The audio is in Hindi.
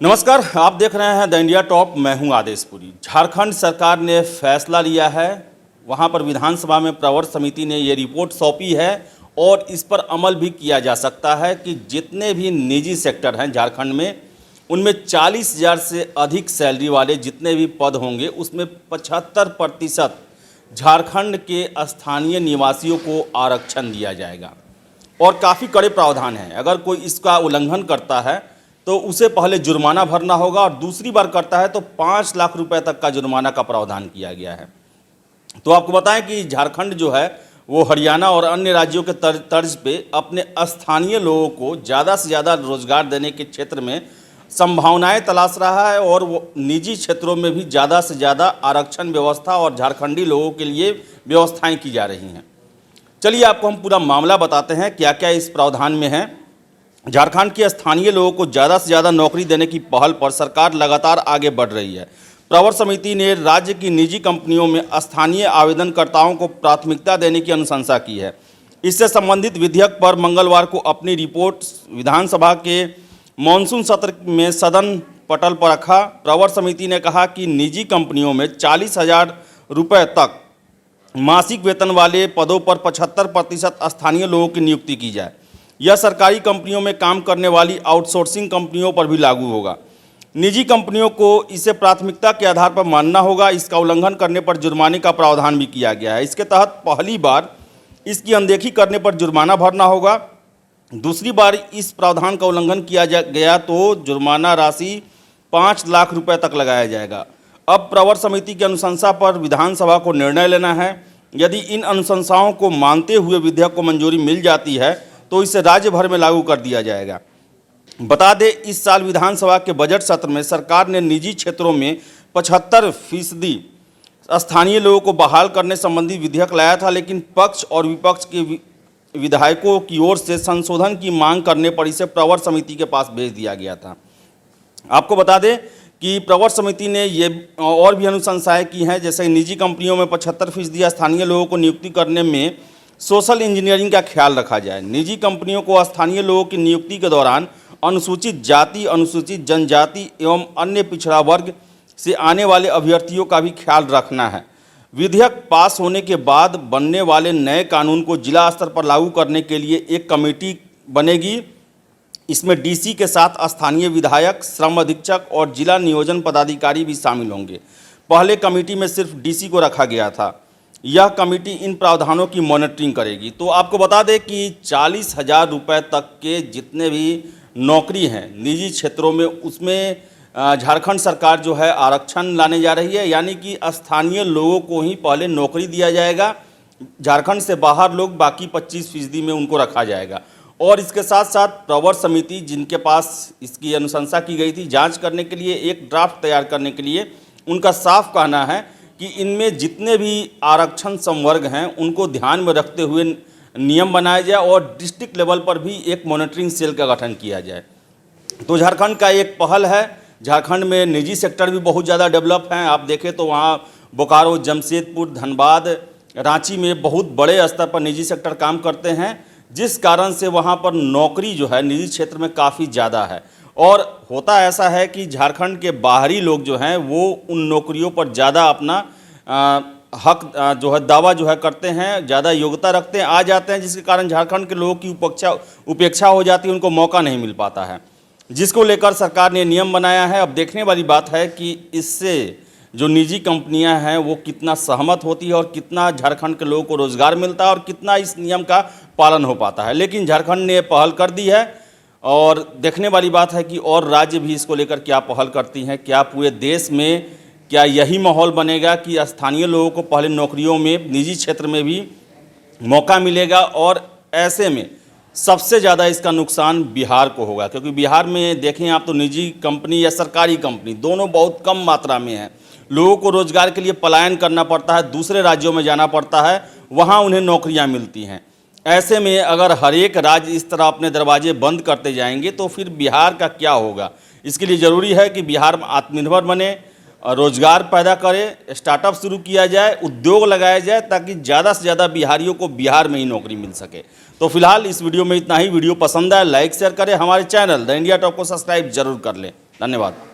नमस्कार, आप देख रहे हैं द इंडिया टॉप। मैं हूं आदेशपुरी। झारखंड सरकार ने फैसला लिया है, वहां पर विधानसभा में प्रवर समिति ने ये रिपोर्ट सौंपी है और इस पर अमल भी किया जा सकता है कि जितने भी निजी सेक्टर हैं झारखंड में, उनमें 40,000 से अधिक सैलरी वाले जितने भी पद होंगे उसमें 75% झारखंड के स्थानीय निवासियों को आरक्षण दिया जाएगा। और काफ़ी कड़े प्रावधान हैं। अगर कोई इसका उल्लंघन करता है तो उसे पहले जुर्माना भरना होगा और दूसरी बार करता है तो 5 लाख रुपए तक का जुर्माना का प्रावधान किया गया है। तो आपको बताएं कि झारखंड जो है वो हरियाणा और अन्य राज्यों के तर्ज पे अपने स्थानीय लोगों को ज़्यादा से ज़्यादा रोजगार देने के क्षेत्र में संभावनाएं तलाश रहा है और वो निजी क्षेत्रों में भी ज़्यादा से ज़्यादा आरक्षण व्यवस्था और झारखंडी लोगों के लिए व्यवस्थाएँ की जा रही हैं। चलिए आपको हम पूरा मामला बताते हैं क्या क्या इस प्रावधान में है। झारखंड के स्थानीय लोगों को ज़्यादा से ज़्यादा नौकरी देने की पहल पर सरकार लगातार आगे बढ़ रही है। प्रवर समिति ने राज्य की निजी कंपनियों में स्थानीय आवेदनकर्ताओं को प्राथमिकता देने की अनुशंसा की है। इससे संबंधित विधेयक पर मंगलवार को अपनी रिपोर्ट विधानसभा के मानसून सत्र में सदन पटल पर रखा। प्रवर समिति ने कहा कि निजी कंपनियों में 40,000 रुपये तक मासिक वेतन वाले पदों पर 75% स्थानीय लोगों की नियुक्ति की जाए। यह सरकारी कंपनियों में काम करने वाली आउटसोर्सिंग कंपनियों पर भी लागू होगा। निजी कंपनियों को इसे प्राथमिकता के आधार पर मानना होगा। इसका उल्लंघन करने पर जुर्माने का प्रावधान भी किया गया है। इसके तहत पहली बार इसकी अनदेखी करने पर जुर्माना भरना होगा। दूसरी बार इस प्रावधान का उल्लंघन किया गया तो जुर्माना राशि 5 लाख रुपए तक लगाया जाएगा। अब प्रवर समिति की अनुशंसा पर विधानसभा को निर्णय लेना है। यदि इन अनुशंसाओं को मानते हुए विधेयक को मंजूरी मिल जाती है तो इसे राज्य भर में लागू कर दिया जाएगा। बता दें, इस साल विधानसभा के बजट सत्र में सरकार ने निजी क्षेत्रों में 75% स्थानीय लोगों को बहाल करने संबंधी विधेयक लाया था, लेकिन पक्ष और विपक्ष के विधायकों की ओर से संशोधन की मांग करने पर इसे प्रवर समिति के पास भेज दिया गया था। आपको बता दें कि प्रवर समिति ने ये और भी अनुशंसाएं की हैं, जैसे निजी कंपनियों में 75% स्थानीय लोगों को नियुक्ति करने में सोशल इंजीनियरिंग का ख्याल रखा जाए। निजी कंपनियों को स्थानीय लोगों की नियुक्ति के दौरान अनुसूचित जाति, अनुसूचित जनजाति एवं अन्य पिछड़ा वर्ग से आने वाले अभ्यर्थियों का भी ख्याल रखना है। विधेयक पास होने के बाद बनने वाले नए कानून को जिला स्तर पर लागू करने के लिए एक कमेटी बनेगी। इसमें डीसी के साथ स्थानीय विधायक, श्रम अधीक्षक और जिला नियोजन पदाधिकारी भी शामिल होंगे। पहले कमेटी में सिर्फ डीसी को रखा गया था। यह कमेटी इन प्रावधानों की मॉनिटरिंग करेगी। तो आपको बता दें कि 40,000 रुपये तक के जितने भी नौकरी हैं निजी क्षेत्रों में, उसमें झारखंड सरकार जो है आरक्षण लाने जा रही है, यानी कि स्थानीय लोगों को ही पहले नौकरी दिया जाएगा। झारखंड से बाहर लोग बाकी 25% में उनको रखा जाएगा। और इसके साथ साथ प्रवर समिति जिनके पास इसकी अनुशंसा की गई थी जांच करने के लिए, एक ड्राफ्ट तैयार करने के लिए, उनका साफ कहना है कि इनमें जितने भी आरक्षण संवर्ग हैं उनको ध्यान में रखते हुए नियम बनाया जाए और डिस्ट्रिक्ट लेवल पर भी एक मॉनिटरिंग सेल का गठन किया जाए। तो झारखंड का एक पहल है। झारखंड में निजी सेक्टर भी बहुत ज़्यादा डेवलप हैं। आप देखें तो वहाँ बोकारो, जमशेदपुर, धनबाद, रांची में बहुत बड़े स्तर पर निजी सेक्टर काम करते हैं, जिस कारण से वहाँ पर नौकरी जो है निजी क्षेत्र में काफ़ी ज़्यादा है। और होता ऐसा है कि झारखंड के बाहरी लोग जो हैं वो उन नौकरियों पर ज़्यादा अपना हक जो है दावा जो है करते हैं, ज़्यादा योग्यता रखते हैं, आ जाते हैं, जिसके कारण झारखंड के लोगों की उपेक्षा हो जाती है, उनको मौका नहीं मिल पाता है, जिसको लेकर सरकार ने नियम बनाया है। अब देखने वाली बात है कि इससे जो निजी कंपनियां हैं वो कितना सहमत होती है और कितना झारखंड के लोगों को रोज़गार मिलता है और कितना इस नियम का पालन हो पाता है। लेकिन झारखंड ने पहल कर दी है और देखने वाली बात है कि और राज्य भी इसको लेकर क्या पहल करती हैं। क्या पूरे देश में क्या यही माहौल बनेगा कि स्थानीय लोगों को पहले नौकरियों में निजी क्षेत्र में भी मौका मिलेगा? और ऐसे में सबसे ज़्यादा इसका नुकसान बिहार को होगा, क्योंकि बिहार में देखें आप तो निजी कंपनी या सरकारी कंपनी दोनों बहुत कम मात्रा में है। लोगों को रोज़गार के लिए पलायन करना पड़ता है, दूसरे राज्यों में जाना पड़ता है, वहाँ उन्हें नौकरियाँ मिलती हैं। ऐसे में अगर हर एक राज्य इस तरह अपने दरवाजे बंद करते जाएंगे तो फिर बिहार का क्या होगा? इसके लिए ज़रूरी है कि बिहार में आत्मनिर्भर बने, रोज़गार पैदा करे, स्टार्टअप शुरू किया जाए, उद्योग लगाया जाए, ताकि ज़्यादा से ज़्यादा बिहारियों को बिहार में ही नौकरी मिल सके। तो फिलहाल इस वीडियो में इतना ही। वीडियो पसंद आए लाइक शेयर करें, हमारे चैनल द इंडिया टॉप को सब्सक्राइब जरूर कर लें। धन्यवाद।